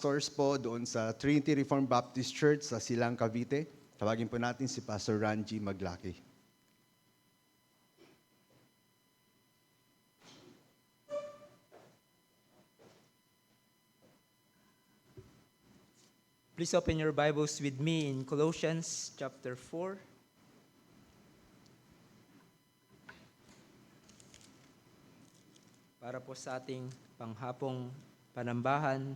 Source po doon sa Trinity Reformed Baptist Church sa Silang, Cavite. Tawagin po natin si Pastor Ranji Maglaki. Please open your Bibles with me in Colossians chapter 4. Para po sa ating panghapong panambahan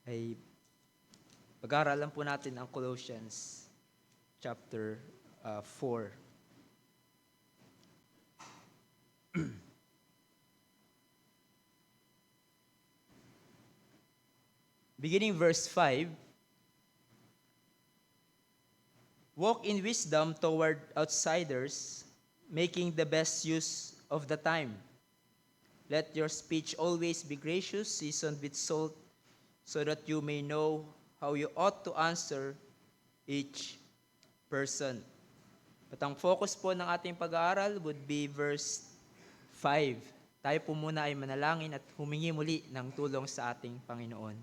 ay pag-aaralan po natin ang Colossians chapter 4. Beginning verse 5, walk in wisdom toward outsiders, making the best use of the time. Let your speech always be gracious, seasoned with salt, so that you may know how you ought to answer each person. At ang focus po ng ating pag-aaral would be verse 5. Tayo po muna ay manalangin at humingi muli ng tulong sa ating Panginoon.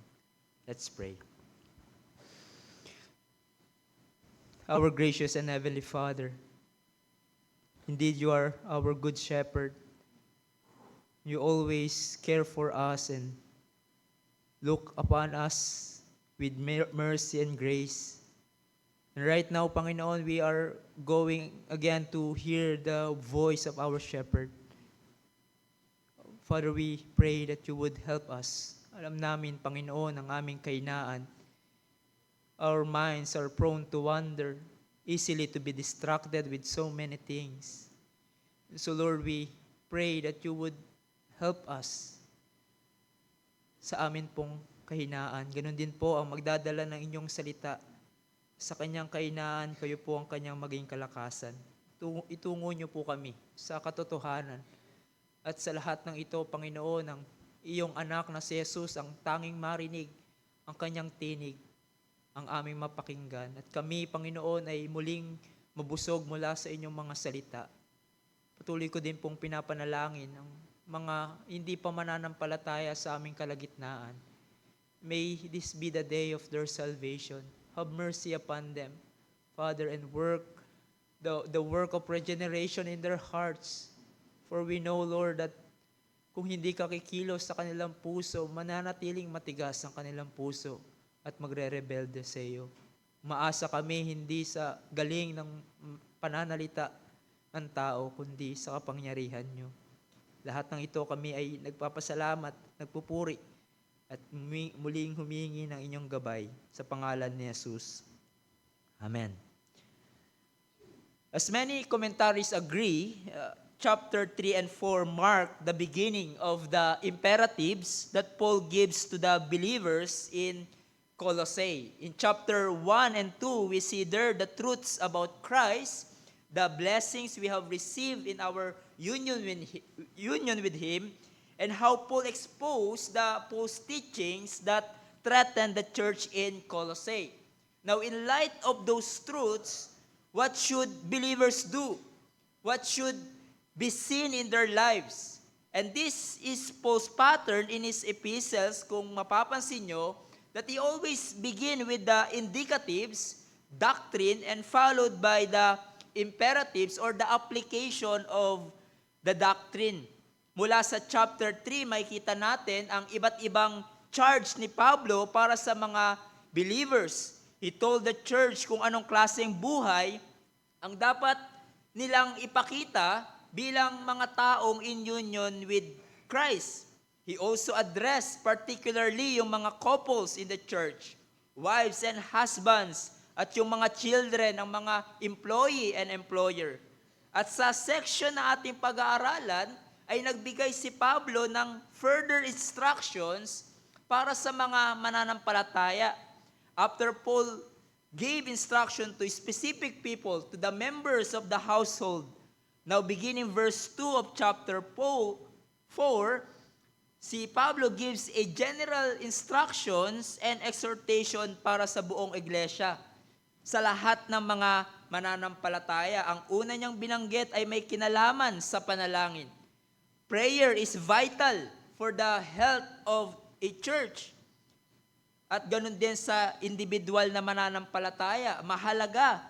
Let's pray. Our gracious and heavenly Father, indeed you are our good shepherd. You always care for us and look upon us with mercy and grace. And right now, Panginoon, we are going again to hear the voice of our shepherd. Father, we pray that you would help us. Alam namin, Panginoon, ang aming kahinaan. Our minds are prone to wander, easily to be distracted with so many things. So Lord, we pray that you would help us sa amin pong kahinaan. Ganon din po ang magdadala ng inyong salita. Sa kanyang kahinaan, kayo po ang kanyang maging kalakasan. Itungo niyo po kami sa katotohanan. At sa lahat ng ito, Panginoon, ang iyong anak na si Jesus, ang tanging marinig, ang kanyang tinig, ang aming mapakinggan. At kami, Panginoon, ay muling mabusog mula sa inyong mga salita. Patuloy ko din pong pinapanalangin ang mga hindi pa mananampalataya sa aming kalagitnaan. May this be the day of their salvation. Have mercy upon them, Father, and work the work of regeneration in their hearts. For we know, Lord, that kung hindi ka kikilos sa kanilang puso, mananatiling matigas ang kanilang puso at magre-rebelde sa iyo. Maasa kami hindi sa galing ng pananalita ng tao, kundi sa kapangyarihan nyo. Lahat ng ito kami ay nagpapasalamat, nagpupuri, at muling humingi ng inyong gabay sa pangalan ni Jesus. Amen. As many commentaries agree, chapter 3 and 4 mark the beginning of the imperatives that Paul gives to the believers in Colossae. In chapter 1 and 2, we see there the truths about Christ, the blessings we have received in our union with Him, and how Paul exposed the false teachings that threatened the church in Colossae. Now, in light of those truths, what should believers do? What should be seen in their lives? And this is Paul's pattern in his epistles, kung mapapansin nyo, that he always begin with the indicatives, doctrine, and followed by the imperatives or the application of the doctrine. Mula sa chapter 3, makikita natin ang iba't ibang charge ni Pablo para sa mga believers. He told the church kung anong klaseng buhay ang dapat nilang ipakita bilang mga taong in union with Christ. He also addressed particularly yung mga couples in the church, wives and husbands, at yung mga children, ang mga employee and employer. At sa section na ating pag-aaralan, ay nagbigay si Pablo ng further instructions para sa mga mananampalataya. After Paul gave instruction to specific people, to the members of the household, now beginning verse 2 of chapter 4, si Pablo gives a general instructions and exhortation para sa buong iglesia. Sa lahat ng mga mananampalataya, ang una niyang binanggit ay may kinalaman sa panalangin. Prayer is vital for the health of a church. At ganun din sa individual na mananampalataya. Mahalaga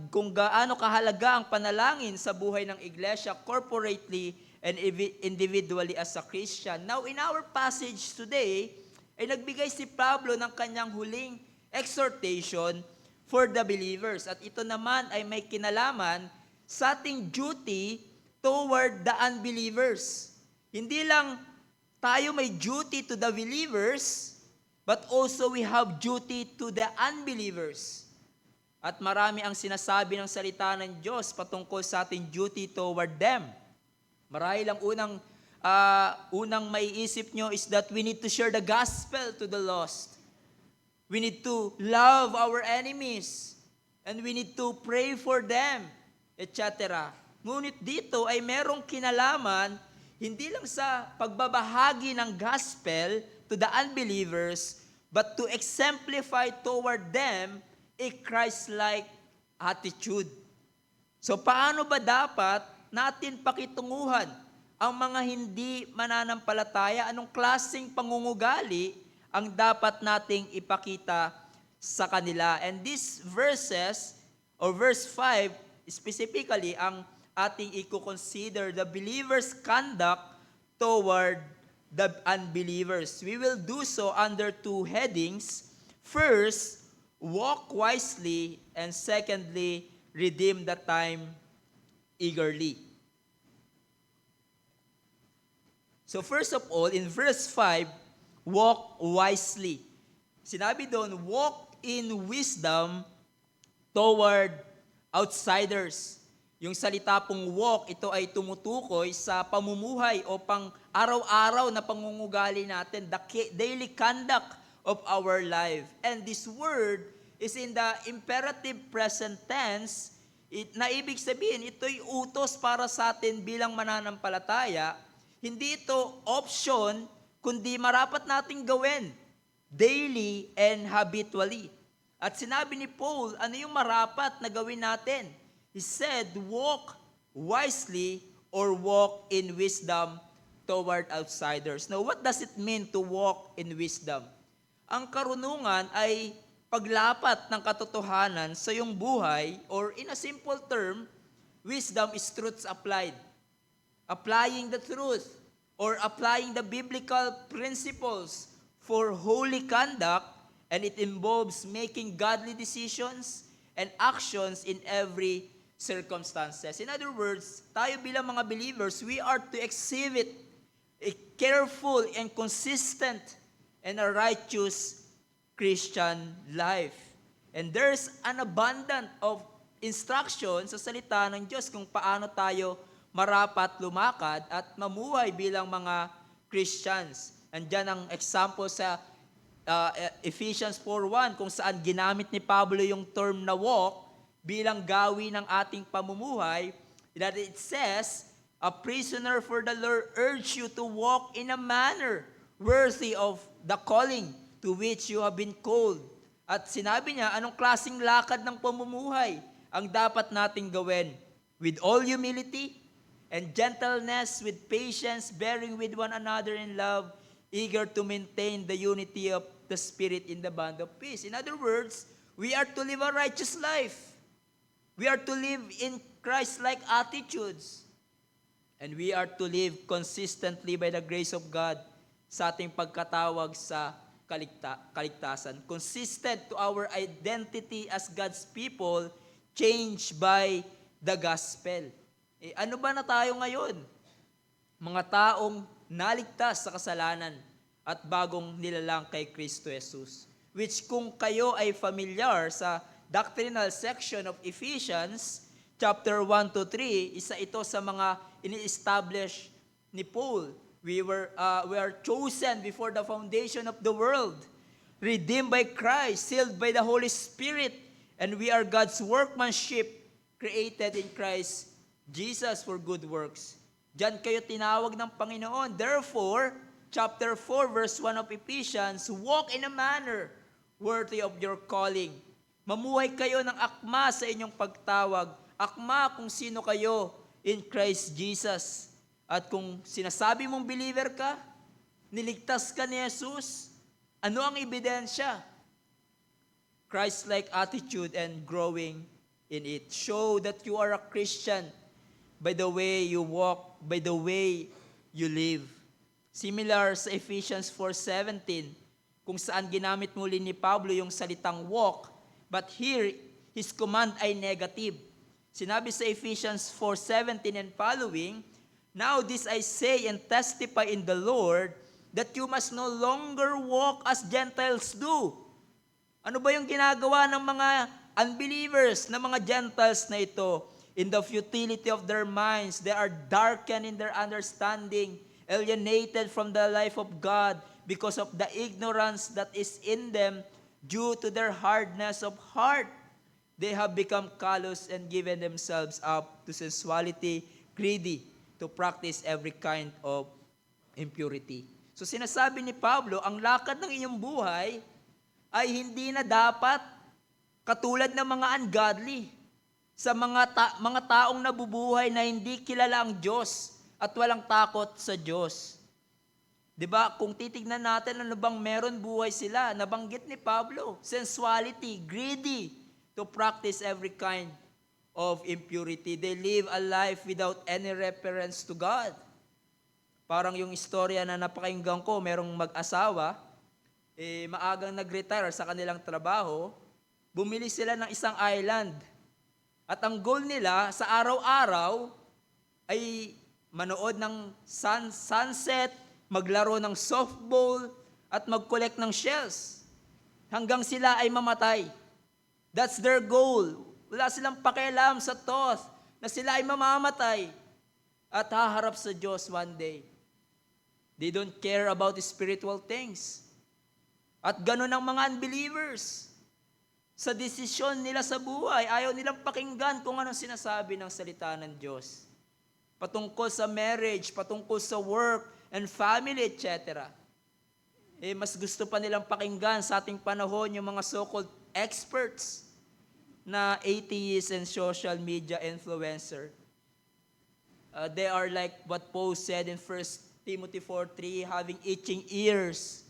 kung gaano kahalaga ang panalangin sa buhay ng iglesia corporately and individually as a Christian. Now, in our passage today, ay nagbigay si Pablo ng kanyang huling exhortation for the believers. At ito naman ay may kinalaman sa ating duty toward the unbelievers. Hindi lang tayo may duty to the believers, but also we have duty to the unbelievers. At marami ang sinasabi ng salita ng Diyos patungkol sa ating duty toward them. Marahil ang unang maiisip nyo is that we need to share the gospel to the lost. We need to love our enemies. And we need to pray for them, etc. Ngunit dito ay merong kinalaman hindi lang sa pagbabahagi ng gospel to the unbelievers, but to exemplify toward them a Christ-like attitude. So paano ba dapat natin pakitunguhan ang mga hindi mananampalataya? Anong klaseng pangungugali ang dapat nating ipakita sa kanila? And these verses, or verse 5 specifically, ang ating i-consider the believer's conduct toward the unbelievers. We will do so under two headings. First, walk wisely, and secondly, redeem the time eagerly. So first of all, in verse 5, walk wisely. Sinabi doon, walk in wisdom toward outsiders. Yung salita pong walk, ito ay tumutukoy sa pamumuhay o pang araw-araw na pangungugali natin, the daily conduct of our life. And this word is in the imperative present tense, na ibig sabihin, ito'y utos para sa atin bilang mananampalataya. Hindi ito option, kundi marapat nating gawin daily and habitually. At sinabi ni Paul, ano yung marapat na gawin natin? He said, walk wisely or walk in wisdom toward outsiders. Now, what does it mean to walk in wisdom? Ang karunungan ay paglapat ng katotohanan sa iyong buhay, or in a simple term, wisdom is truths applied. Applying the truth or applying the biblical principles for holy conduct, and it involves making godly decisions and actions in every circumstances. In other words, tayo bilang mga believers, we are to exhibit a careful and consistent and a righteous Christian life. And there's an abundance of instruction sa salita ng Diyos kung paano tayo marapat lumakad at mamuhay bilang mga Christians. Andiyan ang example sa Ephesians 4:1 kung saan ginamit ni Pablo yung term na walk bilang gawi ng ating pamumuhay, that it says, a prisoner for the Lord urge you to walk in a manner worthy of the calling to which you have been called. At sinabi niya, anong klaseng lakad ng pamumuhay ang dapat nating gawin? With all humility and gentleness, with patience, bearing with one another in love, eager to maintain the unity of the Spirit in the bond of peace. In other words, we are to live a righteous life. We are to live in Christ-like attitudes. And we are to live consistently by the grace of God sa ating pagkatawag sa kaligtasan. Consistent to our identity as God's people, changed by the gospel. Ano ba na tayo ngayon? Mga taong naligtas sa kasalanan at bagong nilalang kay Kristo Jesus. Which kung kayo ay familiar sa doctrinal section of Ephesians, chapter 1 to 3, isa ito sa mga ini-establish ni Paul. We are chosen before the foundation of the world, redeemed by Christ, sealed by the Holy Spirit, and we are God's workmanship, created in Christ Jesus for good works. Diyan kayo tinawag ng Panginoon. Therefore, chapter 4, verse 1 of Ephesians, walk in a manner worthy of your calling. Mamuhay kayo ng akma sa inyong pagtawag. Akma kung sino kayo in Christ Jesus. At kung sinasabi mong believer ka, niligtas ka ni Jesus, Ano ang ebidensya? Christ-like attitude and growing in it. Show that you are a Christian by the way you walk, by the way you live. Similar sa Ephesians 4:17, kung saan ginamit muli ni Pablo yung salitang walk, but here, his command ay negative. Sinabi sa Ephesians 4:17 and following, now this I say and testify in the Lord, that you must no longer walk as Gentiles do. Ano ba yung ginagawa ng mga unbelievers, ng mga Gentiles na ito? In the futility of their minds, they are darkened in their understanding, alienated from the life of God because of the ignorance that is in them due to their hardness of heart. They have become callous and given themselves up to sensuality, greedy, to practice every kind of impurity. So sinasabi ni Pablo, ang lakad ng iyong buhay ay hindi na dapat katulad ng mga ungodly, sa mga taong nabubuhay na hindi kilala ang Diyos at walang takot sa Diyos. 'Di ba? Kung titignan natin ano bang meron buhay sila, nabanggit ni Pablo, sensuality, greedy, to practice every kind of impurity. They live a life without any reference to God. Parang yung istorya na napakinggan ko, merong mag-asawa, maagang nag-retire sa kanilang trabaho, bumili sila ng isang island. At ang goal nila sa araw-araw ay manood ng sunset, maglaro ng softball, at mag-collect ng shells. Hanggang sila ay mamatay. That's their goal. Wala silang pakialam sa thought na sila ay mamamatay at haharap sa Diyos one day. They don't care about the spiritual things. At ganun ang mga unbelievers. Sa desisyon nila sa buhay, ayaw nilang pakinggan kung anong sinasabi ng salita ng Diyos. Patungkol sa marriage, patungkol sa work and family, etc. Mas gusto pa nilang pakinggan sa ating panahon yung mga so-called experts na atheists and social media influencer. They are like what Paul said in 1 Timothy 4:3, having itching ears,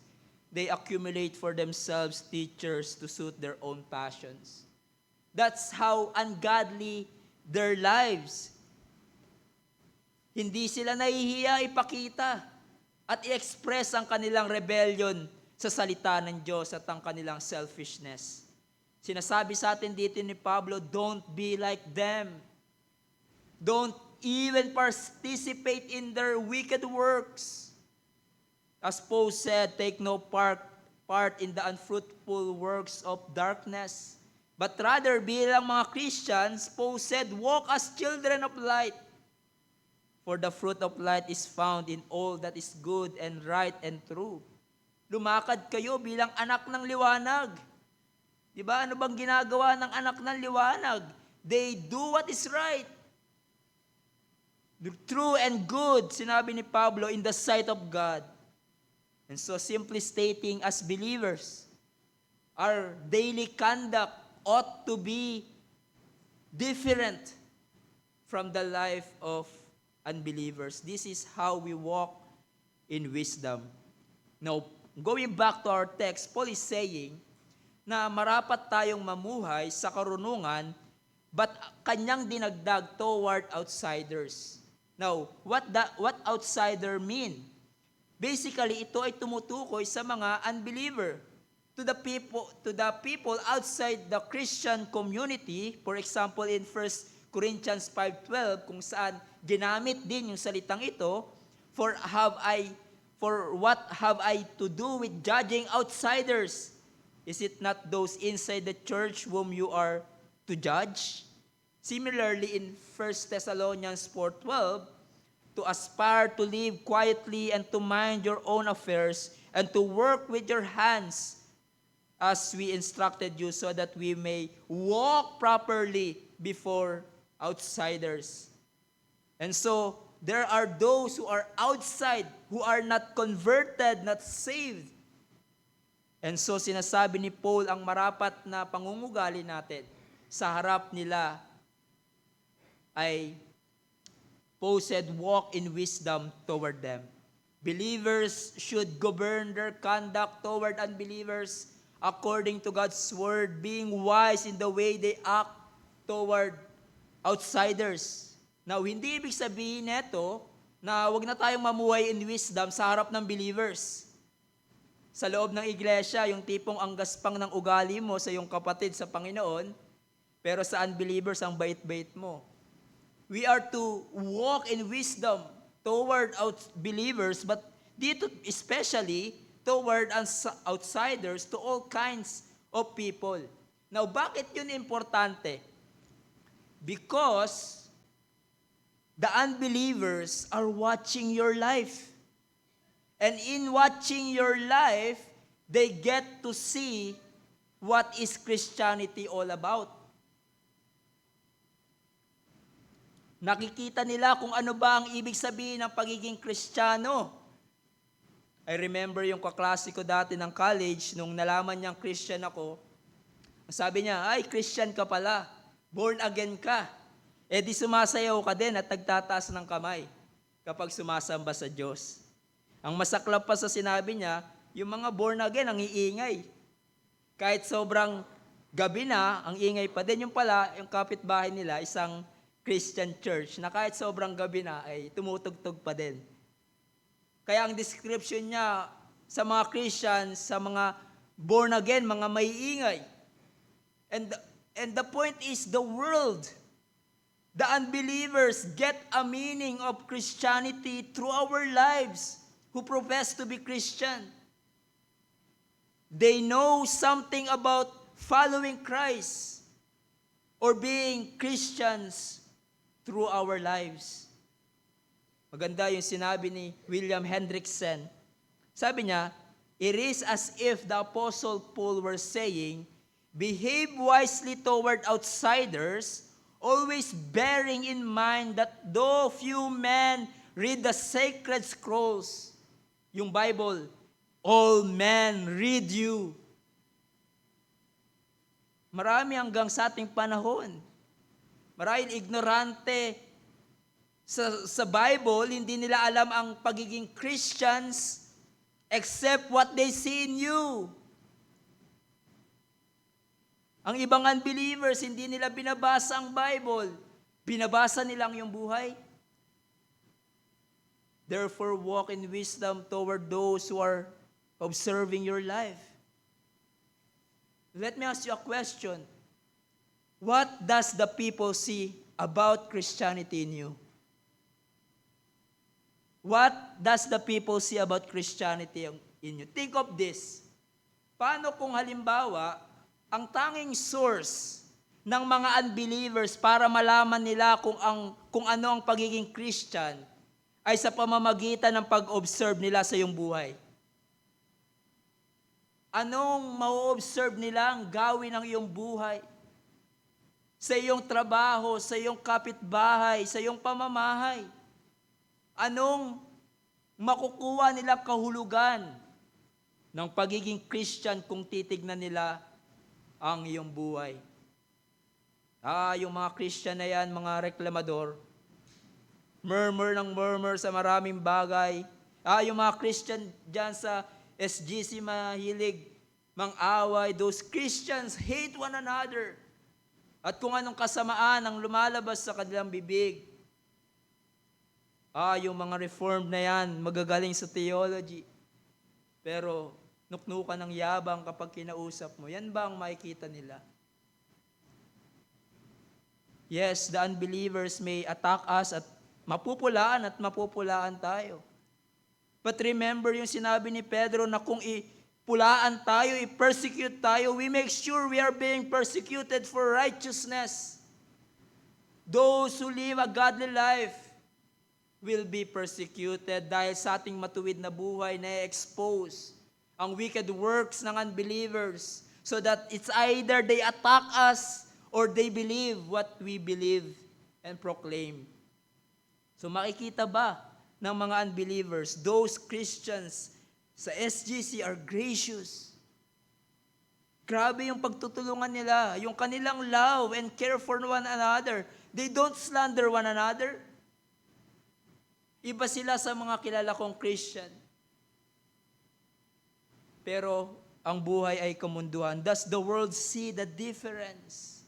they accumulate for themselves teachers to suit their own passions. That's how ungodly their lives. Hindi sila nahihiya ipakita at i-express ang kanilang rebellion sa salita ng Diyos at ang kanilang selfishness. Sinasabi sa atin dito ni Pablo, don't be like them. Don't even participate in their wicked works. As Paul said, take no part in the unfruitful works of darkness. But rather, bilang mga Christians, Paul said, walk as children of light. For the fruit of light is found in all that is good and right and true. Lumakad kayo bilang anak ng liwanag. Diba? Ano bang ginagawa ng anak ng liwanag? They do what is right. True and good, sinabi ni Pablo, in the sight of God. And so simply stating, as believers, our daily conduct ought to be different from the life of unbelievers. This is how we walk in wisdom. Now, going back to our text, Paul is saying na marapat tayong mamuhay sa karunungan, but kanyang dinagdag toward outsiders. Now, what outsider mean? Basically, ito ay tumutukoy sa mga unbeliever. To the people outside the Christian community, for example, in 1 Corinthians 5:12, kung saan ginamit din yung salitang ito, for what have I to do with judging outsiders? Is it not those inside the church whom you are to judge? Similarly, in 1 Thessalonians 4:12, to aspire to live quietly and to mind your own affairs and to work with your hands as we instructed you, so that we may walk properly before outsiders. And so, there are those who are outside, who are not converted, not saved. And so, sinasabi ni Paul, ang marapat na pangungugali natin sa harap nila ay, Paul said, walk in wisdom toward them. Believers should govern their conduct toward unbelievers according to God's word, being wise in the way they act toward outsiders. Now, hindi ibig sabihin nito na wag na tayong mamuhay in wisdom sa harap ng believers. Sa loob ng iglesia, yung tipong ang gaspang ng ugali mo sa iyong kapatid sa Panginoon, pero sa unbelievers, ang bait-bait mo. We are to walk in wisdom toward believers, but dito especially toward outsiders, to all kinds of people. Now, bakit yun importante? Because the unbelievers are watching your life. And in watching your life, they get to see what is Christianity all about. Nakikita nila kung ano ba ang ibig sabihin ng pagiging Kristiyano. I remember yung kaklase ko dati ng college, nung nalaman niyang Christian ako, sabi niya, ay, Christian ka pala, born again ka. Eh di sumasayaw ka din at nagtataas ng kamay kapag sumasamba sa Diyos. Ang masaklap pa sa sinabi niya, yung mga born again ang iingay. Kahit sobrang gabi na, ang ingay pa din. Yung pala, yung kapitbahay nila, isang Christian church na kahit sobrang gabi na ay tumutugtog pa din. Kaya ang description niya sa mga Christians, sa mga born again, mga maiingay. And the point is, the world, the unbelievers get a meaning of Christianity through our lives who profess to be Christian. They know something about following Christ or being Christians through our lives. Maganda yung sinabi ni William Hendrickson. Sabi niya, it is as if the Apostle Paul were saying, behave wisely toward outsiders, always bearing in mind that though few men read the sacred scrolls, yung Bible, all men read you. Marami hanggang sa ating panahon. Marahil ignorante sa Bible, hindi nila alam ang pagiging Christians except what they see in you. Ang ibang unbelievers, hindi nila binabasa ang Bible. Binabasa nilang yung buhay. Therefore, walk in wisdom toward those who are observing your life. Let me ask you a question. What does the people see about Christianity in you? What does the people see about Christianity in you? Think of this. Paano kung halimbawa, ang tanging source ng mga unbelievers para malaman nila kung ano ang pagiging Christian ay sa pamamagitan ng pag-observe nila sa iyong buhay? Anong ma-observe nila ang gawin ng iyong buhay? Sa iyong trabaho, sa iyong kapitbahay, sa iyong pamamahay. Anong makukuha nila kahulugan ng pagiging Christian kung titignan nila ang iyong buhay? Yung mga Christian na yan, mga reklamador, murmur sa maraming bagay. Yung mga Christian dyan sa SGC mahilig mang-away. Those Christians hate one another. At kung anong kasamaan ang lumalabas sa kanilang bibig. Yung mga reformed na yan, magagaling sa theology. Pero nuknukan ng yabang kapag kinausap mo. Yan ba ang makikita nila? Yes, the unbelievers may attack us at mapupulaan tayo. But remember yung sinabi ni Pedro na kung pulaan tayo, i-persecute tayo, we make sure we are being persecuted for righteousness. Those who live a godly life will be persecuted dahil sa ating matuwid na buhay na expose ang wicked works ng unbelievers so that it's either they attack us or they believe what we believe and proclaim. So makikita ba ng mga unbelievers, those Christians sa SGC are gracious. Grabe yung pagtutulungan nila, yung kanilang love and care for one another. They don't slander one another. Iba sila sa mga kilala kong Christian. Pero ang buhay ay kamunduhan. Does the world see the difference?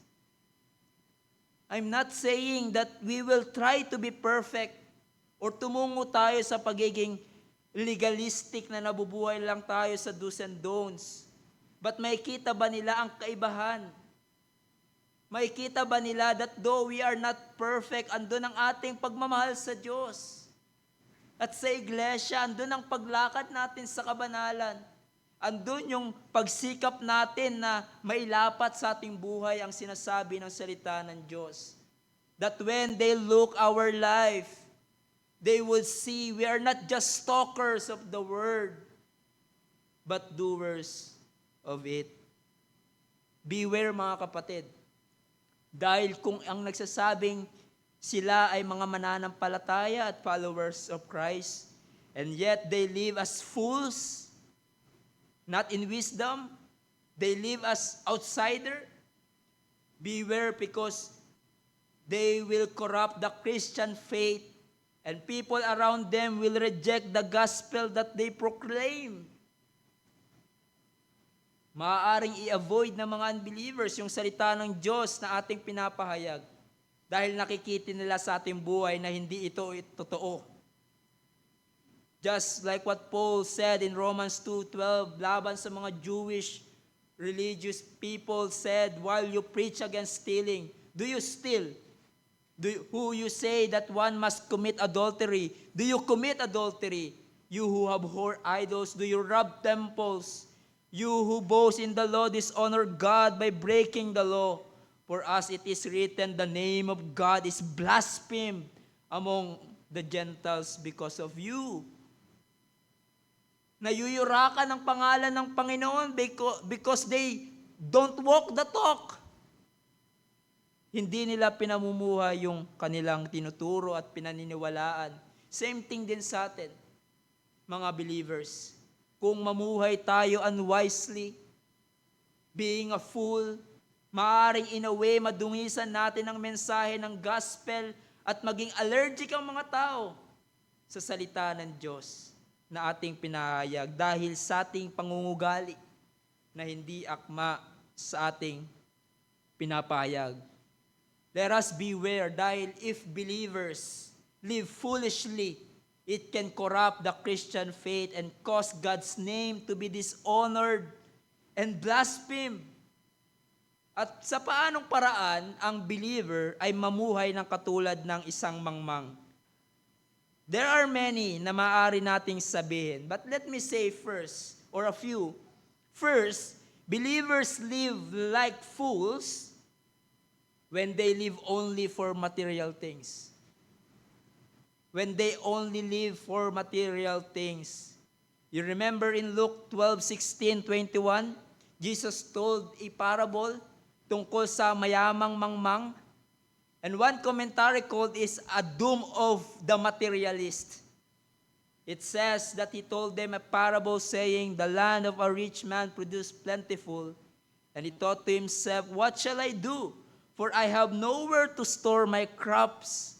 I'm not saying that we will try to be perfect or tumungo tayo sa pagiging legalistic na nabubuhay lang tayo sa do's and don'ts. But may kita ba nila ang kaibahan? May kita ba nila that though we are not perfect, andun ang ating pagmamahal sa Diyos? At sa iglesia, andun ang paglakad natin sa kabanalan. Andun yung pagsikap natin na mailapat sa ating buhay ang sinasabi ng salita ng Diyos. That when they look our life, they will see we are not just stalkers of the word, but doers of it. Beware mga kapatid. Dahil kung ang nagsasabing sila ay mga mananampalataya at followers of Christ, and yet they live as fools, not in wisdom, they live as outsider. Beware because they will corrupt the Christian faith and people around them will reject the gospel that they proclaim. Maaaring i-avoid ng mga unbelievers yung salita ng Diyos na ating pinapahayag dahil nakikita nila sa ating buhay na hindi ito totoo. Just like what Paul said in Romans 2:12, laban sa mga Jewish religious people said, while you preach against stealing, do you steal? Who you say that one must commit adultery? Do you commit adultery? You who abhor idols, do you rob temples? You who boast in the law dishonor God by breaking the law. For as it is written, the name of God is blasphemed among the Gentiles because of you. Nayuyurakan ang pangalan ng Panginoon because they don't walk the talk. Hindi nila pinamumuhay yung kanilang tinuturo at pinaniniwalaan. Same thing din sa atin, mga believers. Kung mamuhay tayo unwisely, being a fool, maaaring in a way madungisan natin ang mensahe ng gospel at maging allergic ang mga tao sa salita ng Diyos na ating pinahayag dahil sa ating pangungugali na hindi akma sa ating pinapahayag. Let us beware dahil if believers live foolishly, it can corrupt the Christian faith and cause God's name to be dishonored and blasphemed. At sa paanong paraan ang believer ay mamuhay ng katulad ng isang mangmang? There are many na maaari nating sabihin, but let me say first, or a few. First, believers live like fools when they live only for material things. When they only live for material things. You remember in Luke 12:16-21, Jesus told a parable tungkol sa mayamang mangmang. And one commentary called is a doom of the materialist. It says that he told them a parable saying, the land of a rich man produced plentiful. And he thought to himself, what shall I do? For I have nowhere to store my crops.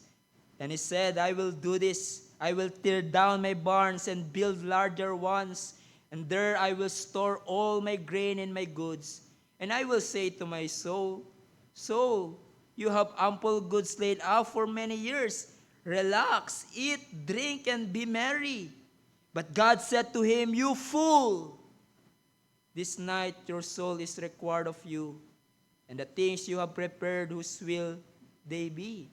And he said, I will do this. I will tear down my barns and build larger ones. And there I will store all my grain and my goods. And I will say to my soul, soul, you have ample goods laid out for many years. Relax, eat, drink, and be merry. But God said to him, you fool! This night your soul is required of you, and the things you have prepared, whose will they be?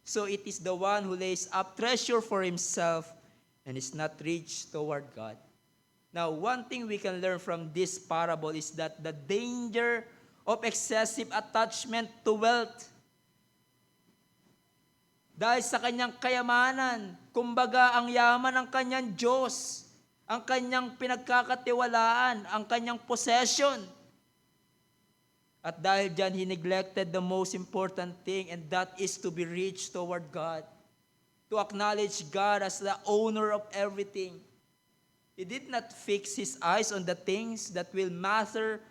So it is the one who lays up treasure for himself and is not rich toward God. Now, one thing we can learn from this parable is that the danger of excessive attachment to wealth. Dahil sa kanyang kayamanan, kumbaga ang yaman ng kanyang Diyos, ang kanyang pinagkakatiwalaan, ang kanyang possession. At dahil dyan, he neglected the most important thing, and that is to be rich toward God. To acknowledge God as the owner of everything. He did not fix his eyes on the things that will matter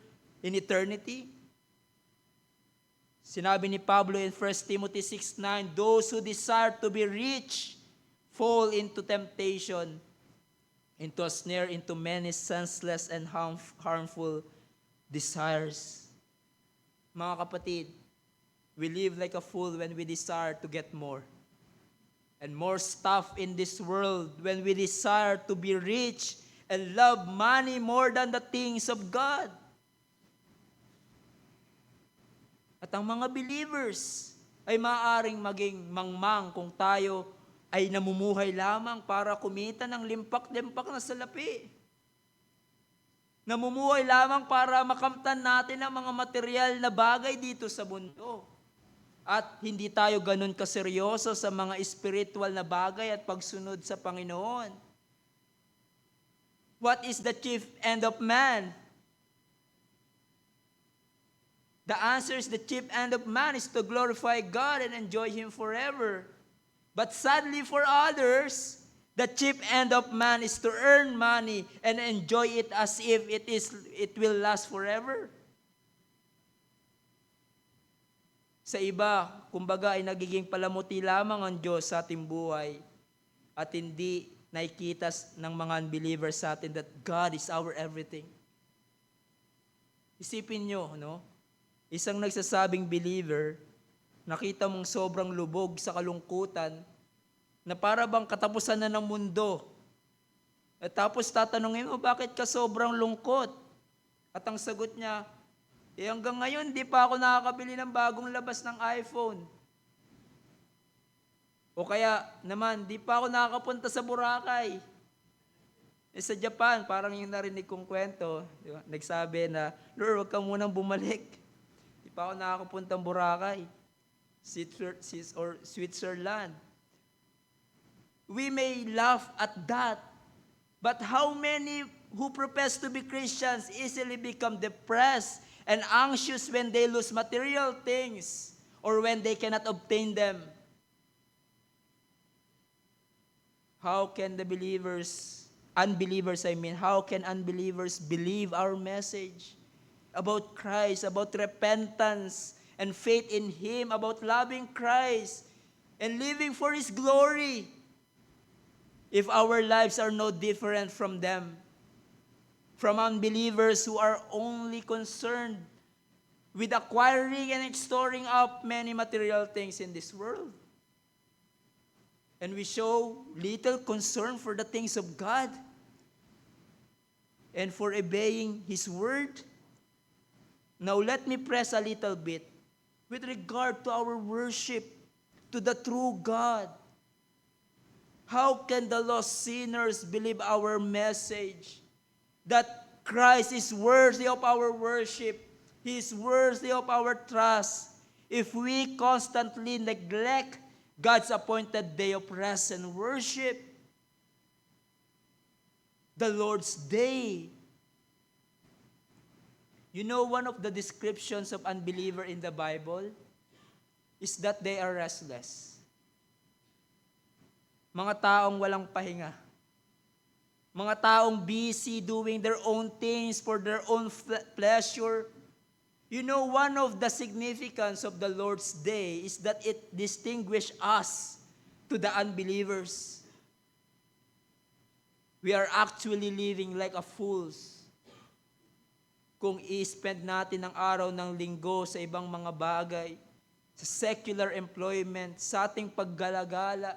in eternity. Sinabi ni Pablo in 1 Timothy 6:9, those who desire to be rich fall into temptation, into a snare, into many senseless and harmful desires. Mga kapatid, we live like a fool when we desire to get more. And more stuff in this world when we desire to be rich and love money more than the things of God. At ang mga believers ay maaaring maging mangmang kung tayo ay namumuhay lamang para kumita ng limpak-limpak na salapi. Namumuhay lamang para makamtan natin ang mga material na bagay dito sa mundo. At hindi tayo ganun kaseryoso sa mga spiritual na bagay at pagsunod sa Panginoon. What is the chief end of man? The answer is the chief end of man is to glorify God and enjoy Him forever. But sadly for others, the chief end of man is to earn money and enjoy it as if it will last forever. Sa iba, kumbaga ay nagiging palamuti lamang ang Diyos sa ating buhay at hindi nakikita ng mga unbelievers sa atin that God is our everything. Isipin nyo, no? Isang nagsasabing believer, nakita mong sobrang lubog sa kalungkutan na para bang katapusan na ng mundo. At tapos tatanungin mo, bakit ka sobrang lungkot? At ang sagot niya, hanggang ngayon, di pa ako nakakabili ng bagong labas ng iPhone. O kaya naman, di pa ako nakakapunta sa Boracay. Sa Japan, parang yung narinig kong kwento, di ba? Nagsabi na, Lord, huwag ka munang bumalik. Di pa ako nakakapunta ng Boracay. Or Switzerland. We may laugh at that, but how many who profess to be Christians easily become depressed and anxious when they lose material things or when they cannot obtain them? How can how can unbelievers believe our message about Christ, about repentance and faith in Him, about loving Christ and living for His glory, if our lives are no different from them? From unbelievers who are only concerned with acquiring and storing up many material things in this world. And we show little concern for the things of God and for obeying His word. Now let me press a little bit with regard to our worship to the true God. How can the lost sinners believe our message that Christ is worthy of our worship, He is worthy of our trust, if we constantly neglect God's appointed day of rest and worship, the Lord's day? You know, one of the descriptions of unbeliever in the Bible is that they are restless. Mga taong walang pahinga. Mga taong busy doing their own things for their own pleasure. You know, one of the significance of the Lord's Day is that it distinguishes us to the unbelievers. We are actually living like a fools kung i-spend natin ang araw ng linggo sa ibang mga bagay, sa secular employment, sa ating paggalagala.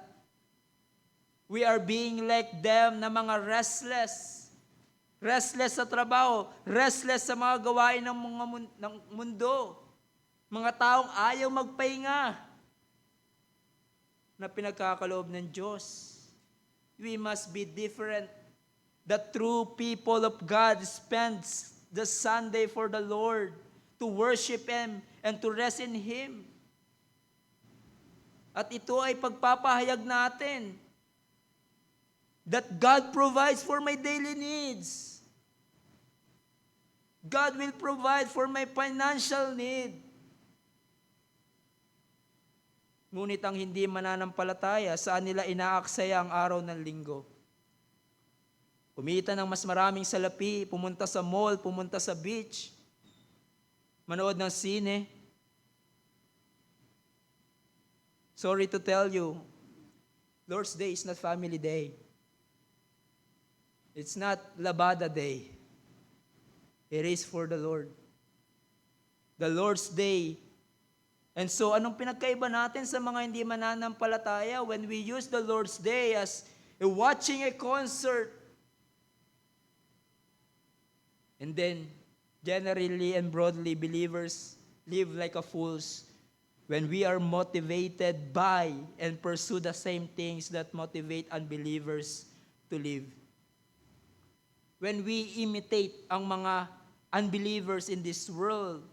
We are being like them na mga restless. Restless sa trabaho, restless sa mga gawain ng mundo. Mga taong ayaw magpahinga na pinagkakaloob ng Diyos. We must be different. The true people of God spends the Sunday for the Lord to worship Him and to rest in Him. At ito ay pagpapahayag natin that God provides for my daily needs. God will provide for my financial need. Ngunit ang hindi mananampalataya, saan nila inaaksaya ang araw ng linggo? Kumita ng mas maraming salapi, pumunta sa mall, pumunta sa beach, manood ng sine. Sorry to tell you, Lord's Day is not family day. It's not Labada Day. It is for the Lord. The Lord's Day. And so, anong pinagkaiba natin sa mga hindi mananampalataya when we use the Lord's Day as watching a concert? And then, generally and broadly, believers live like a fools when we are motivated by and pursue the same things that motivate unbelievers to live. When we imitate ang mga unbelievers in this world,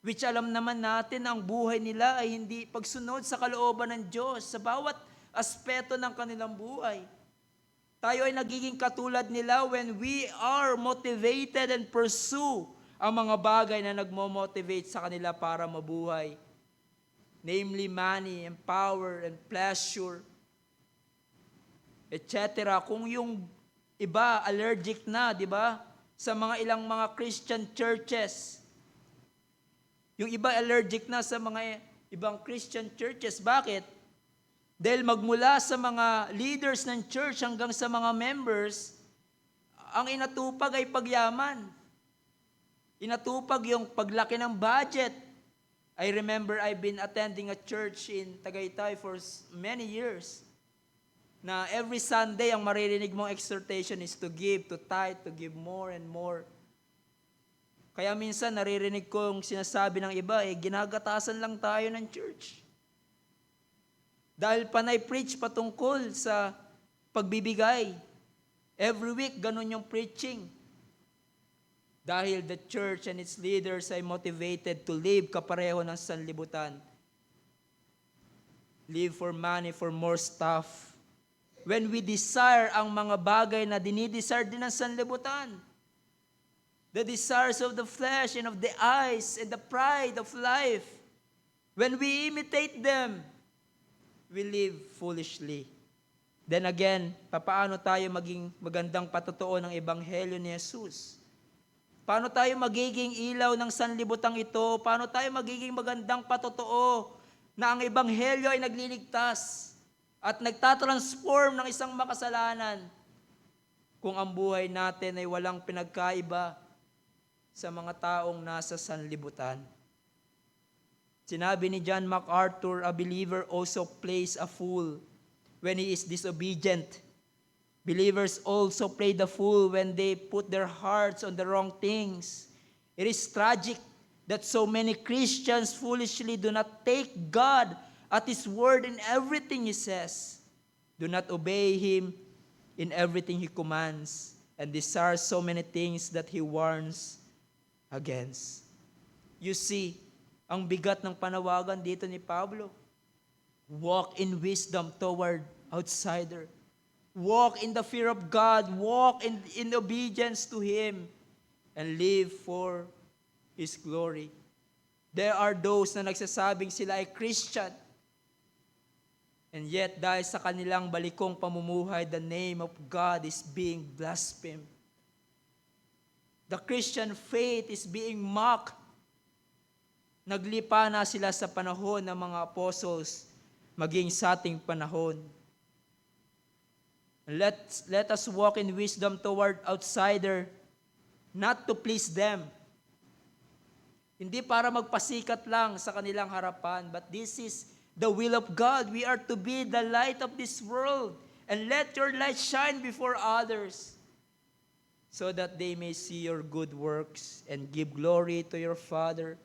which alam naman natin ang buhay nila ay hindi pagsunod sa kalooban ng Diyos sa bawat aspeto ng kanilang buhay. Tayo ay nagiging katulad nila when we are motivated and pursue ang mga bagay na nagmo-motivate sa kanila para mabuhay. Namely, money and power and pleasure, etc. Kung yung iba allergic na, di ba? Sa mga ilang mga Christian churches. Yung iba allergic na sa mga ibang Christian churches. Bakit? Dahil magmula sa mga leaders ng church hanggang sa mga members, ang inatupag ay pagyaman. Inatupag yung paglaki ng budget. I remember I've been attending a church in Tagaytay for many years. Na every Sunday, ang maririnig mong exhortation is to give, to tithe, to give more and more. Kaya minsan naririnig ko yung sinasabi ng iba, ginagatasan lang tayo ng church. Dahil panay preach patungkol sa pagbibigay. Every week, ganun yung preaching. Dahil the church and its leaders ay motivated to live kapareho ng sanlibutan. Live for money, for more stuff. When we desire ang mga bagay na dinidesire din ng sanlibutan. The desires of the flesh and of the eyes and the pride of life. When we imitate them, we live foolishly. Then again, paano tayo maging magandang patotoo ng Ebanghelyo ni Jesus? Paano tayo magiging ilaw ng sanlibutang ito? Paano tayo magiging magandang patotoo na ang Ebanghelyo ay nagliligtas at nagtatransform ng isang makasalanan kung ang buhay natin ay walang pinagkaiba sa mga taong nasa sanlibutan? Sinabi ni John MacArthur, a believer also plays a fool when he is disobedient. Believers also play the fool when they put their hearts on the wrong things. It is tragic that so many Christians foolishly do not take God at His word in everything He says, do not obey Him in everything He commands, and desire so many things that He warns against. You see, ang bigat ng panawagan dito ni Pablo. Walk in wisdom toward outsider. Walk in the fear of God. Walk in obedience to Him. And live for His glory. There are those na nagsasabing sila ay Christian. And yet, dahil sa kanilang balikong pamumuhay, the name of God is being blasphemed. The Christian faith is being mocked. Naglipa na sila sa panahon ng mga apostles, maging sa ating panahon. Let us walk in wisdom toward outsider, not to please them. Hindi para magpasikat lang sa kanilang harapan, but this is the will of God. We are to be the light of this world, and let your light shine before others, so that they may see your good works and give glory to your Father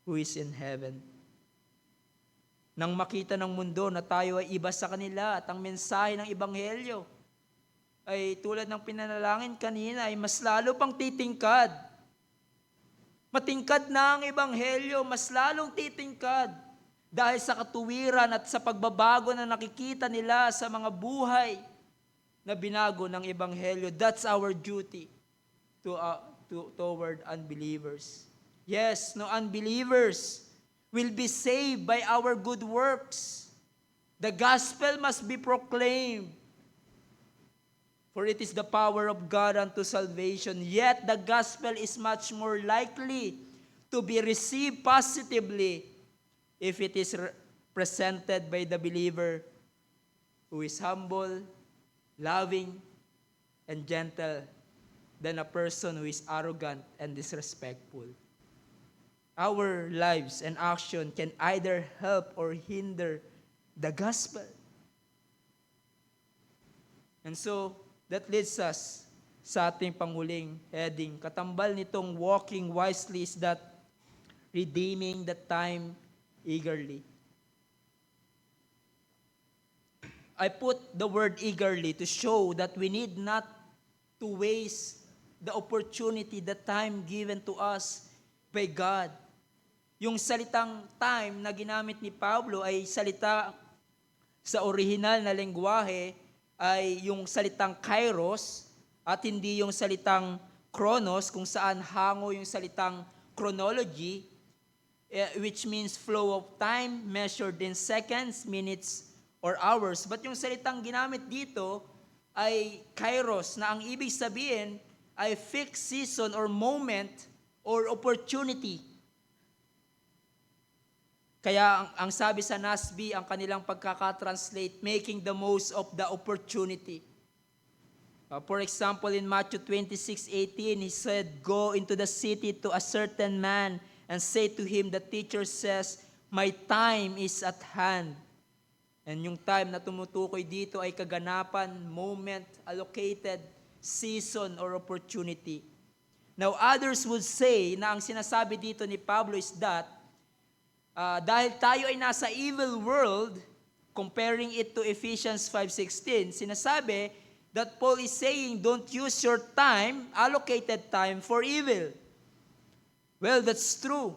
who is in heaven. Nang makita ng mundo na tayo ay iba sa kanila at ang mensahe ng Ebanghelyo ay tulad ng pinanalangin kanina ay mas lalo pang titingkad. Matingkad na ang Ebanghelyo, mas lalong titingkad dahil sa katuwiran at sa pagbabago na nakikita nila sa mga buhay na binago ng Ebanghelyo. That's our duty toward unbelievers. Yes, no unbelievers will be saved by our good works. The gospel must be proclaimed. For it is the power of God unto salvation. Yet the gospel is much more likely to be received positively if it is presented by the believer who is humble, loving, and gentle than a person who is arrogant and disrespectful. Our lives and action can either help or hinder the gospel. And so, that leads us sa ating panghuling heading. Katambal nitong walking wisely is that redeeming the time eagerly. I put the word eagerly to show that we need not to waste the opportunity, the time given to us by God. Yung salitang time na ginamit ni Pablo ay salita sa orihinal na lengguwahe ay yung salitang kairos at hindi yung salitang chronos kung saan hango yung salitang chronology, which means flow of time measured in seconds, minutes, or hours. But yung salitang ginamit dito ay kairos na ang ibig sabihin ay fixed season or moment or opportunity. Kaya ang sabi sa NASB, ang kanilang pagkakatranslate, making the most of the opportunity. For example, in Matthew 26:18, he said, "Go into the city to a certain man and say to him, the teacher says, my time is at hand." And yung time na tumutukoy dito ay kaganapan, moment, allocated, season, or opportunity. Now, others would say na ang sinasabi dito ni Pablo is that dahil tayo ay nasa evil world, comparing it to Ephesians 5:16, sinasabi that Paul is saying, don't use your time, allocated time, for evil. Well, that's true.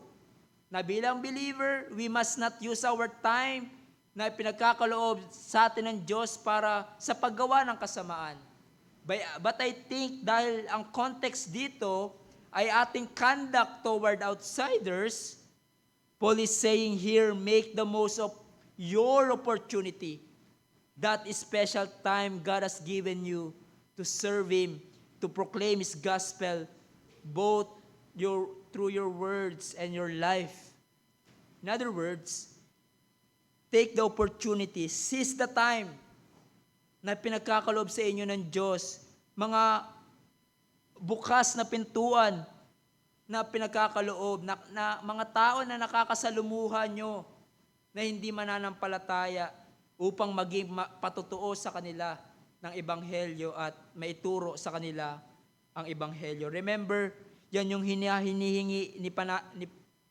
Na bilang believer, we must not use our time na pinagkakaloob sa atin ng Diyos para sa paggawa ng kasamaan. But I think dahil ang context dito ay ating conduct toward outsiders, Paul is saying here, make the most of your opportunity. That special time God has given you to serve Him, to proclaim His gospel, both through your words and your life. In other words, take the opportunity, seize the time na pinagkakaloob sa inyo ng Diyos. Mga bukas na pintuan na pinagkakaloob, na mga tao na nakakasalumuhan nyo na hindi mananampalataya upang maging patutuo sa kanila ng Ebanghelyo at maituro sa kanila ang Ebanghelyo. Remember, yan yung hinihingi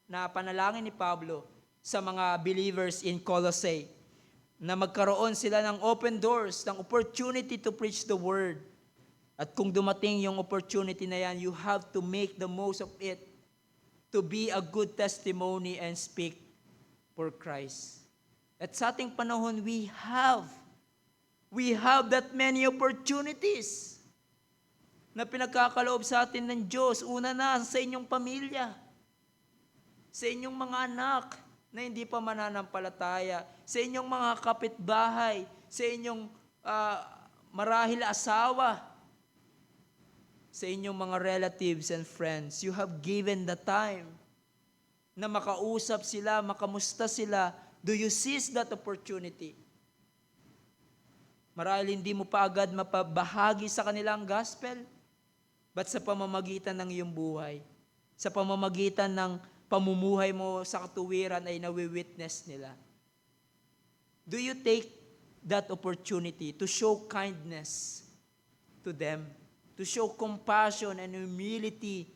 na panalangin ni Pablo sa mga believers in Colossae, na magkaroon sila ng open doors, ng opportunity to preach the word. At kung dumating yung opportunity na yan, you have to make the most of it to be a good testimony and speak for Christ. At sa ating panahon, we have that many opportunities na pinagkakaloob sa atin ng Diyos. Una na, sa inyong pamilya, sa inyong mga anak na hindi pa mananampalataya, sa inyong mga kapitbahay, sa inyong marahil asawa, sa inyong mga relatives and friends. You have given the time na makausap sila, makamusta sila. Do you seize that opportunity? Marahil hindi mo pa agad mapabahagi sa kanilang gospel, but sa pamamagitan ng iyong buhay, sa pamamagitan ng pamumuhay mo sa katuwiran ay nawi-witness nila. Do you take that opportunity to show kindness to them, to show compassion and humility,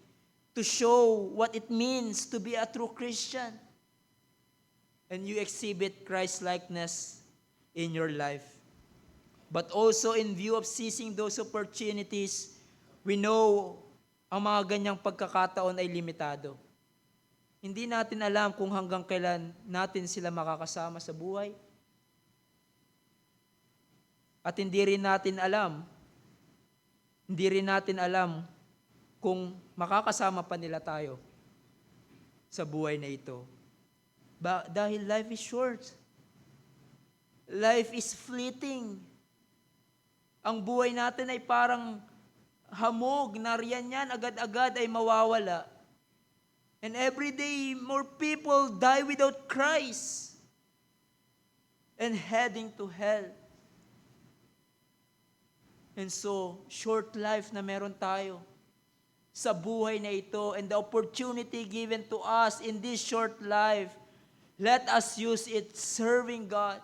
to show what it means to be a true Christian? And you exhibit Christ-likeness in your life. But also in view of seizing those opportunities, we know ang mga ganyang pagkakataon ay limitado. Hindi natin alam kung hanggang kailan natin sila makakasama sa buhay. At hindi rin natin alam kung makakasama pa nila tayo sa buhay na ito. Dahil life is short. Life is fleeting. Ang buhay natin ay parang hamog, nariyan yan, agad-agad ay mawawala. And every day, more people die without Christ and heading to hell. And so, short life na meron tayo sa buhay na ito, and the opportunity given to us in this short life, let us use it serving God.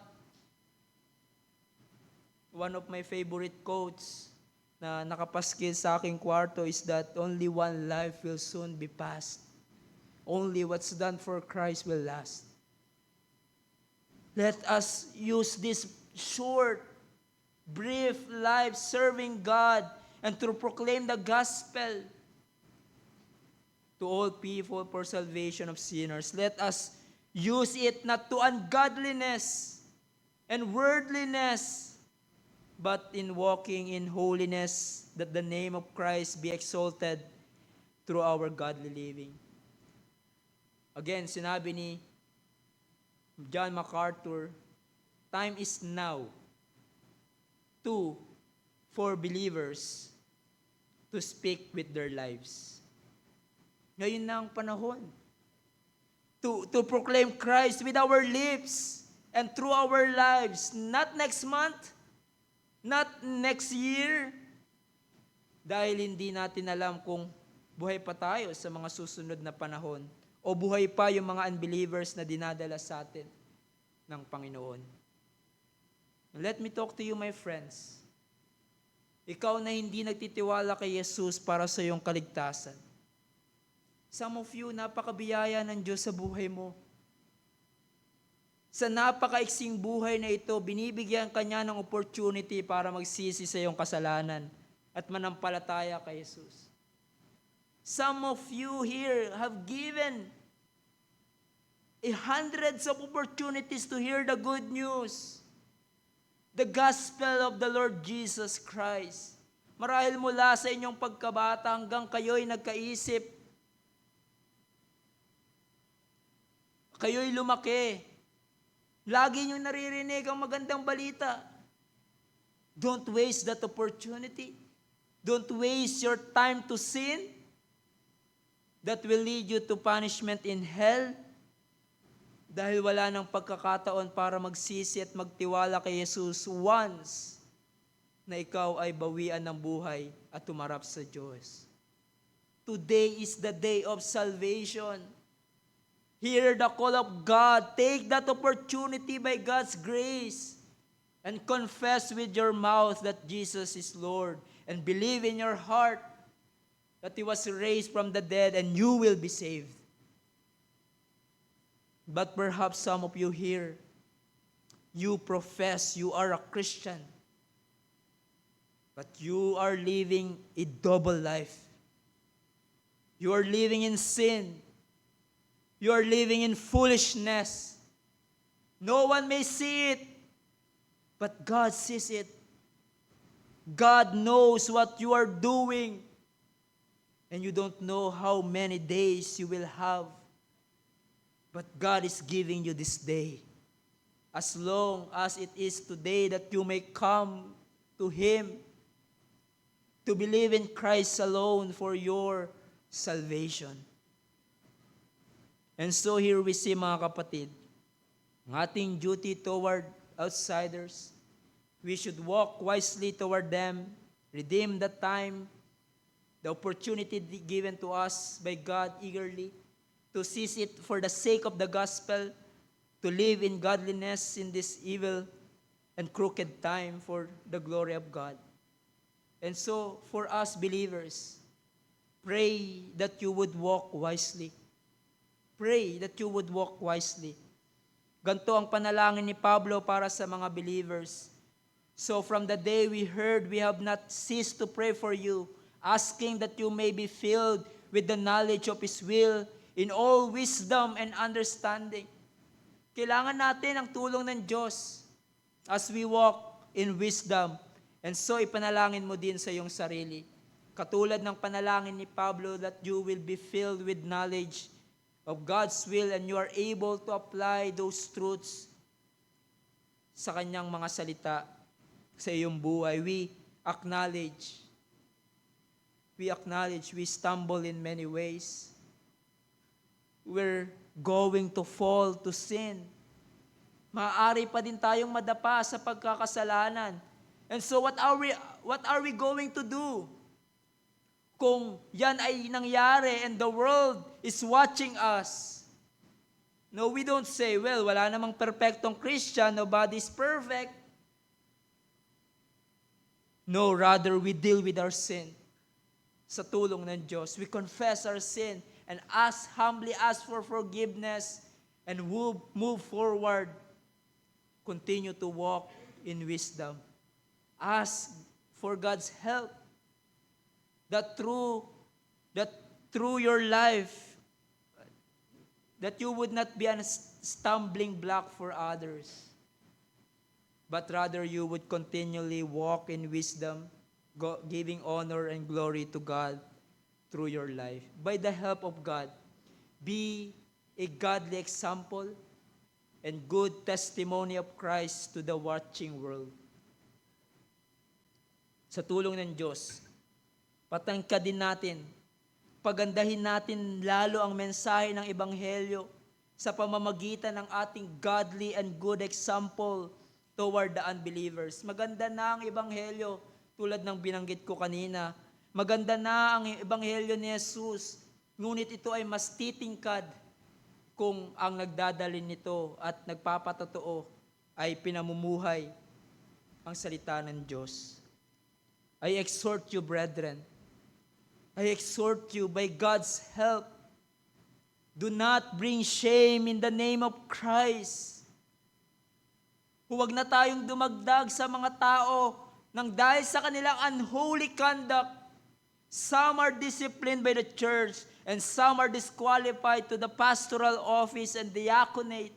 One of my favorite quotes na nakapaskil sa aking kwarto is that only one life will soon be passed. Only what's done for Christ will last. Let us use this short, brief life serving God and to proclaim the gospel to all people for salvation of sinners. Let us use it not to ungodliness and worldliness, but in walking in holiness, that the name of Christ be exalted through our godly living. Again, sinabi ni John MacArthur, time is now for believers to speak with their lives. Ngayon na ang panahon to proclaim Christ with our lips and through our lives, not next month, not next year, dahil hindi natin alam kung buhay pa tayo sa mga susunod na panahon o buhay pa yung mga unbelievers na dinadala sa atin ng Panginoon. Let me talk to you, my friends. Ikaw na hindi nagtitiwala kay Jesus para sa iyong kaligtasan. Some of you, napakabiyaya ng Diyos sa buhay mo. Sa napakaiksing buhay na ito, binibigyan ka niya ng opportunity para magsisi sa iyong kasalanan at manampalataya kay Jesus. Some of you here have given hundreds of opportunities to hear the good news, the gospel of the Lord Jesus Christ. Marahil mula sa inyong pagkabata hanggang kayo'y nagkaisip, kayo'y lumaki, lagi niyong naririnig ang magandang balita. Don't waste that opportunity. Don't waste your time to sin. That will lead you to punishment in hell. Dahil wala nang pagkakataon para magsisi at magtiwala kay Jesus once na ikaw ay bawian ng buhay at tumarap sa Diyos. Today is the day of salvation. Hear the call of God. Take that opportunity by God's grace and confess with your mouth that Jesus is Lord and believe in your heart that He was raised from the dead and you will be saved. But perhaps some of you here, you profess you are a Christian, but you are living a double life. You are living in sin. You are living in foolishness. No one may see it, but God sees it. God knows what you are doing, and you don't know how many days you will have. But God is giving you this day. As long as it is today that you may come to Him, to believe in Christ alone for your salvation. And so here we see, mga kapatid, ang ating duty toward outsiders. We should walk wisely toward them, redeem the time, the opportunity given to us by God eagerly, to seize it for the sake of the gospel, to live in godliness in this evil and crooked time for the glory of God. And so, for us believers, pray that you would walk wisely. Pray that you would walk wisely. Ganito ang panalangin ni Pablo para sa mga believers. So from the day we heard, we have not ceased to pray for you, asking that you may be filled with the knowledge of His will in all wisdom and understanding. Kailangan natin ang tulong ng Diyos as we walk in wisdom. And so ipanalangin mo din sa iyong sarili. Katulad ng panalangin ni Pablo that you will be filled with knowledge of God's will and you are able to apply those truths sa kanyang mga salita sa iyong buhay. We acknowledge, we stumble in many ways. We're going to fall to sin. Maaari pa din tayong madapa sa pagkakasalanan. And so what are we going to do kung yan ay nangyari and the world is watching us? No, we don't say, well, wala namang perfectong Christian, nobody's perfect. No, rather we deal with our sin. Sa tulong ng Diyos, we confess our sin and humbly ask for forgiveness and move forward. Continue to walk in wisdom. Ask for God's help that through your life, that you would not be a stumbling block for others, but rather you would continually walk in wisdom, giving honor and glory to God through your life. By the help of God, be a godly example and good testimony of Christ to the watching world. Sa tulong ng Diyos, patangkadin natin, pagandahin natin lalo ang mensahe ng Ebanghelyo sa pamamagitan ng ating godly and good example toward the unbelievers. Maganda na ang Ebanghelyo tulad ng binanggit ko kanina. Maganda na ang Ebanghelyo ni Jesus, ngunit ito ay mas titingkad kung ang nagdadalin nito at nagpapatotoo ay pinamumuhay ang salita ng Diyos. I exhort you, brethren, I exhort you by God's help, do not bring shame in the name of Christ. Huwag na tayong dumagdag sa mga tao nang dahil sa kanilang unholy conduct. Some are disciplined by the church and some are disqualified to the pastoral office and diaconate.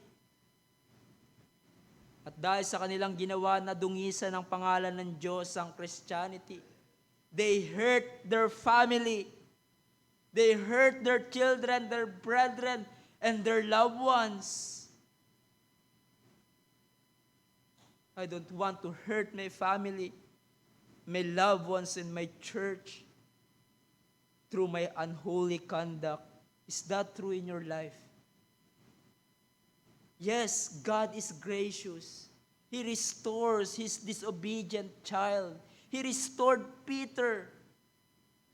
At dahil sa kanilang ginawa na dungisan ng pangalan ng Diyos ang Christianity, they hurt their family. They hurt their children, their brethren, and their loved ones. I don't want to hurt my family, my loved ones, and my church through my unholy conduct. Is that true in your life? Yes, God is gracious. He restores His disobedient child. He restored Peter.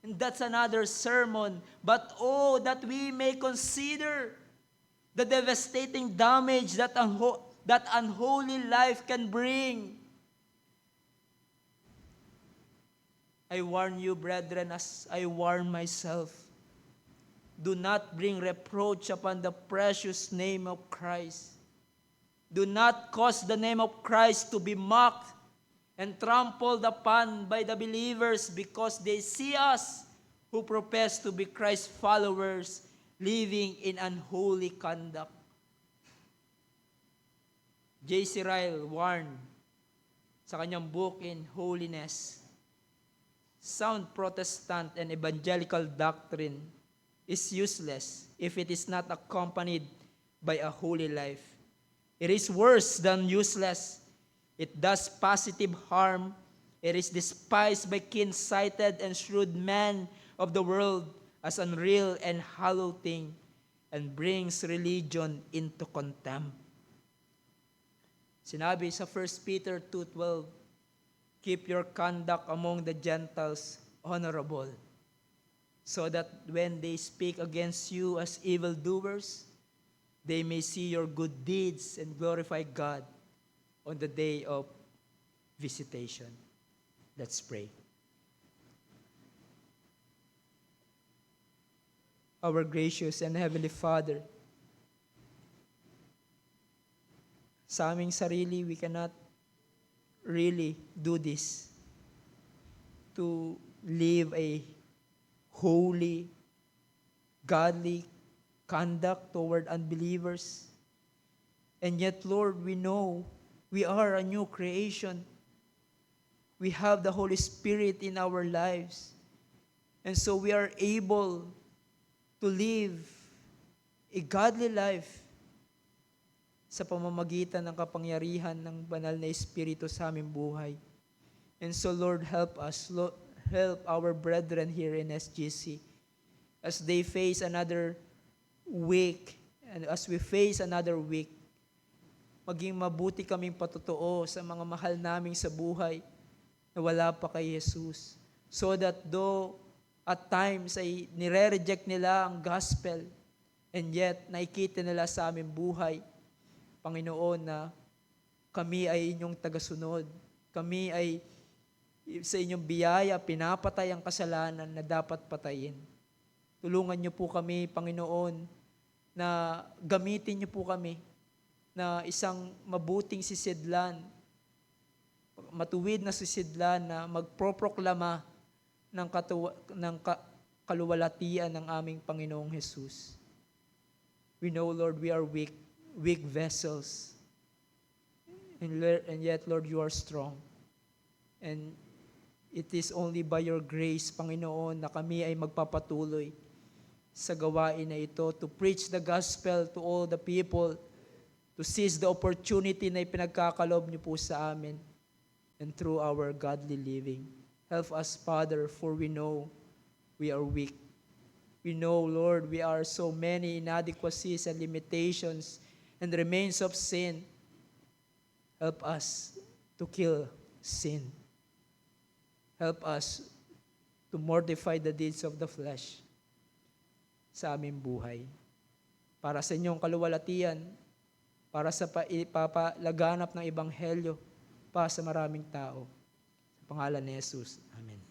And that's another sermon. But oh, that we may consider the devastating damage that unholy life can bring. I warn you, brethren, as I warn myself, do not bring reproach upon the precious name of Christ. Do not cause the name of Christ to be mocked and trampled upon by the believers because they see us who profess to be Christ's followers living in unholy conduct. J.C. Ryle warned sa kanyang book in Holiness, sound Protestant and evangelical doctrine is useless if it is not accompanied by a holy life. It is worse than useless. It does positive harm. It is despised by keen-sighted and shrewd men of the world as unreal and hollow thing, and brings religion into contempt. Sinabi sa 1 Peter 2:12, keep your conduct among the Gentiles honorable, so that when they speak against you as evildoers, they may see your good deeds and glorify God on the day of visitation. Let's pray. Our gracious and Heavenly Father, sa aming sarili, we cannot really do this to live a holy, godly conduct toward unbelievers. And yet, Lord, we know we are a new creation. We have the Holy Spirit in our lives. And so we are able to live a godly life sa pamamagitan ng kapangyarihan ng banal na Espiritu sa aming buhay. And so, Lord, help us. Help our brethren here in SGC as they face another week, and as we face another week, maging mabuti kaming patotoo sa mga mahal naming sa buhay, na wala pa kay Jesus. So that though at times ay nire-reject nila ang gospel, and yet nakikita nila sa aming buhay, Panginoon, na kami ay inyong tagasunod. Kami ay sa inyong biyaya, pinapatay ang kasalanan na dapat patayin. Tulungan niyo po kami, Panginoon, na gamitin niyo po kami na isang mabuting sisidlan, matuwid na sisidlan na magproproklama ng kaluwalhatian ng aming Panginoong Jesus. We know, Lord, we are weak vessels. And yet, Lord, you are strong. And it is only by your grace, Panginoon, na kami ay magpapatuloy sa gawain na ito to preach the gospel to all the people, to seize the opportunity na ipinagkakalob niyo po sa amin, and through our godly living. Help us, Father, for we know we are weak. We know, Lord, we are so many inadequacies and limitations and remains of sin. Help us to kill sin. Help us to mortify the deeds of the flesh sa aming buhay. Para sa inyong kaluwalhatian, para sa ipapalaganap ng Ebanghelyo pa sa maraming tao. Sa pangalan ni Jesus. Amen.